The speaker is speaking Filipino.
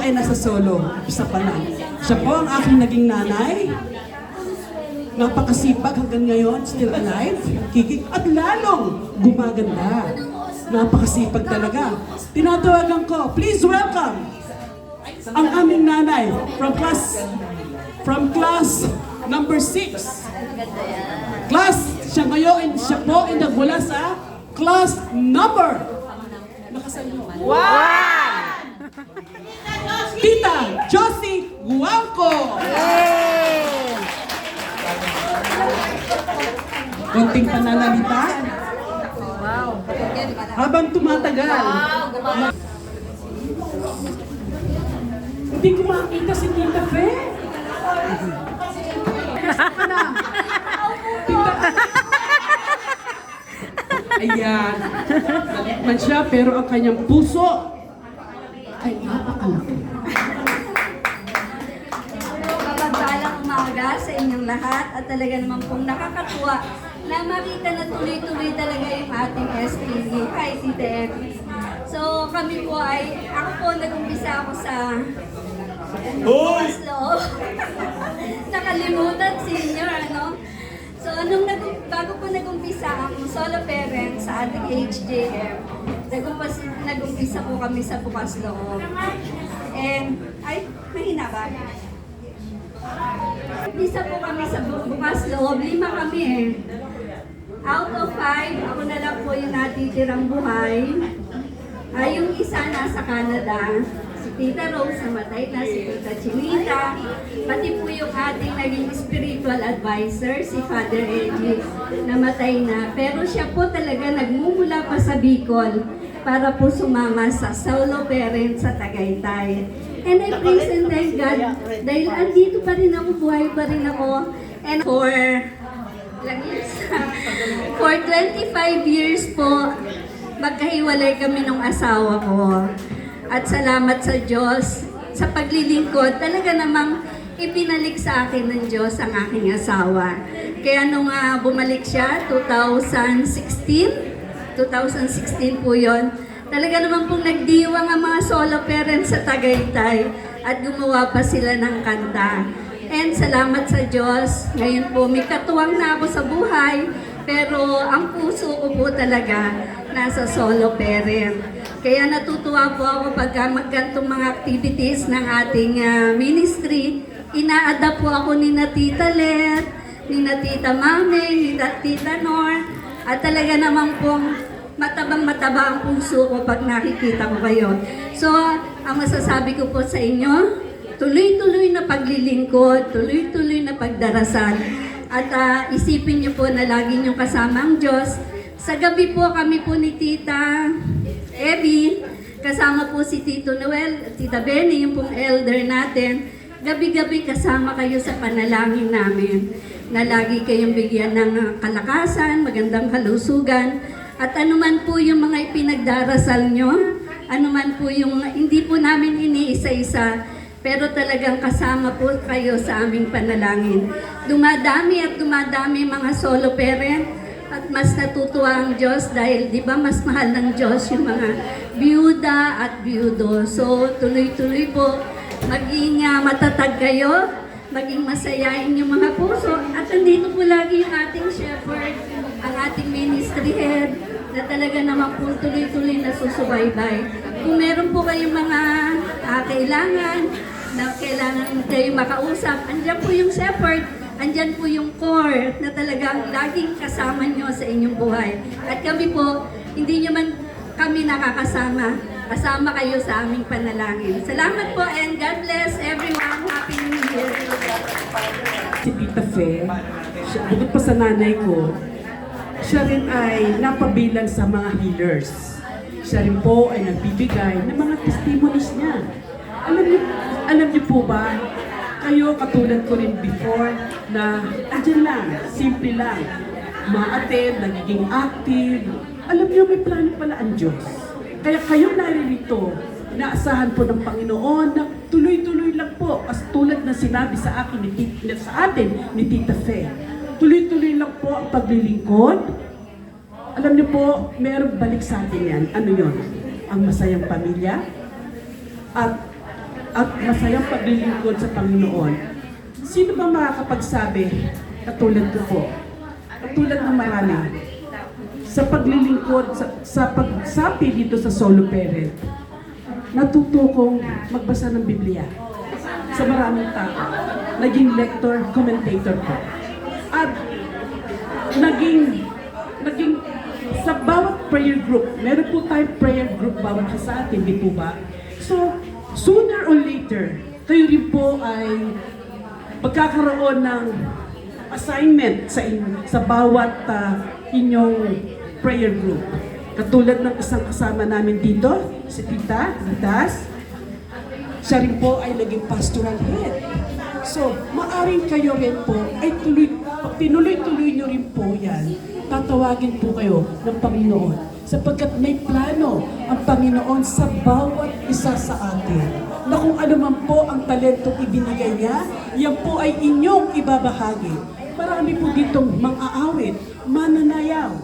ay nasa solo. Isa pa lang. Siya po ang aking naging nanay. Napakasipag hanggang ngayon, still alive, kikik at lalong gumaganda. Napakasipag talaga. Tinatawagan ko, please welcome ang aming nanay from class number 6. Class, siya ngayon, siya po ay nagmula sa class number. Tita Josie Guangco. Konting pananalita. Habang tumatagal. Hindi ko makita si Tita Fe. Ayan. Galit man siya, pero ang kanyang puso ay napakalaki. Mapagpalang umaga sa inyong lahat at talaga naman pong nakakatuwa na makita na tuloy-tuloy talaga yung ating SPG. Hi, Tita Effie. So kami po ay, ako po nag-umpisa ako sa Oslo. Nakalimutan senior, ano? So bago po nag-umpisa ang solo parent sa ating HJM, nag-umpisa po kami sa bukas loob. And, ay, mahina ba? Umpisa po kami sa bukas loob, 5 kami eh. Out of 5, ako na lang po yung natitirang buhay. Yung isa nasa Canada, si Tita Rose, namatay na, si Tita Chinita, pati po yung ating naging spiritual advisor, si Father Eddie, namatay na. Pero siya po talaga nagmumula pa sa Bicol para po sumama sa solo parent sa Tagaytay. And I praise and thank God dahil andito pa rin ako, buhay pa rin ako. And for 25 years po, magkahiwalay kami nung asawa ko. At salamat sa Diyos, sa paglilingkod, talaga namang ipinalik sa akin ng Diyos ang aking asawa. Kaya nung bumalik siya, 2016 po yon. Talaga naman pong nagdiwang ang mga solo parents sa Tagaytay at gumawa pa sila ng kanta. And salamat sa Diyos, ngayon po may katuwang na ako sa buhay, pero ang puso ko po talaga nasa solo parent. Kaya natutuwa po ako pagka magkantong mga activities ng ating ministry. Ina-adapt po ako ni na Tita Let, ni na Tita Mame, ni na Tita Nor, at talaga naman pong matabang-mataba ang puso ko pag nakikita ko kayo. So, ang masasabi ko po sa inyo, tuloy-tuloy na paglilingkod, tuloy-tuloy na pagdarasal. At isipin niyo po na lagi niyong kasama ang Diyos. Sa gabi po kami po ni Tita Abby, kasama po si Tito Noel, Tita Benny, yung pong elder natin. Gabi-gabi kasama kayo sa panalangin namin na lagi kayong bigyan ng kalakasan, magandang kalusugan. At anuman po yung mga ipinagdarasal nyo, anuman po yung hindi po namin iniisa-isa, pero talagang kasama po kayo sa aming panalangin. Dumadami at dumadami mga solo parent at mas natutuwa ang Diyos dahil di ba mas mahal ng Diyos yung mga biyuda at biyudo. So tuloy-tuloy po, maging matatag kayo, maging masayain yung mga puso. At andito po lagi yung ating shepherd, ang ating ministry head, na talaga naman po tuloy-tuloy na susubaybay. Kung meron po kayong mga kailangan, na kailangan kayo makausap, andyan po yung shepherd, andyan po yung core na talagang laging kasama nyo sa inyong buhay. At kami po, hindi nyo man kami nakakasama, kasama kayo sa aming panalangin. Salamat po and God bless everyone. Happy New Year. Si Tita Fe, bukod pa sa nanay ko, siya rin ay napabilang sa mga healers. Siya rin po ay nagbibigay ng mga testimonies niya. Alam niyo po ba, kayo katulad ko rin before na andyan lang, simple lang, ma-attend, nagiging active. Alam niyo, may plano pala ang Diyos. Kaya kayo naririto, inaasahan po ng Panginoon na tuloy-tuloy lang po, as tulad na sinabi sa akin sa atin ni Tita Fe. Tuloy-tuloy lang po ang paglilingkod. Alam niyo po, mayroong balik sa atin yan. Ano yon? Ang masayang pamilya. At at masayang paglilingkod sa Panginoon. Sino ba makakapagsabi, katulad ko po, katulad ng marami, sa paglilingkod, sa pagsapi dito sa solo parent, natuto kong magbasa ng Biblia sa maraming tao. Naging lector, commentator ko. At naging sa bawat prayer group, meron po tayong prayer group bawat isa sa atin, di po ba? So, sooner or later, kayo rin po ay magkakaroon ng assignment sa bawat inyong prayer group. Katulad ng isang kasama namin dito, si Tita Litas, siya rin po ay naging pastoral head. So, maaring kayo rin po ay tinuloy-tuloy nyo rin po yan. Tatawagin po kayo ng Panginoon sapagkat may plano ang Panginoon sa bawat isa sa atin. Na kung ano man po ang talentong ibinigay niya, yan po ay inyong ibabahagi. Marami po ditong mang-aawit, mananayaw,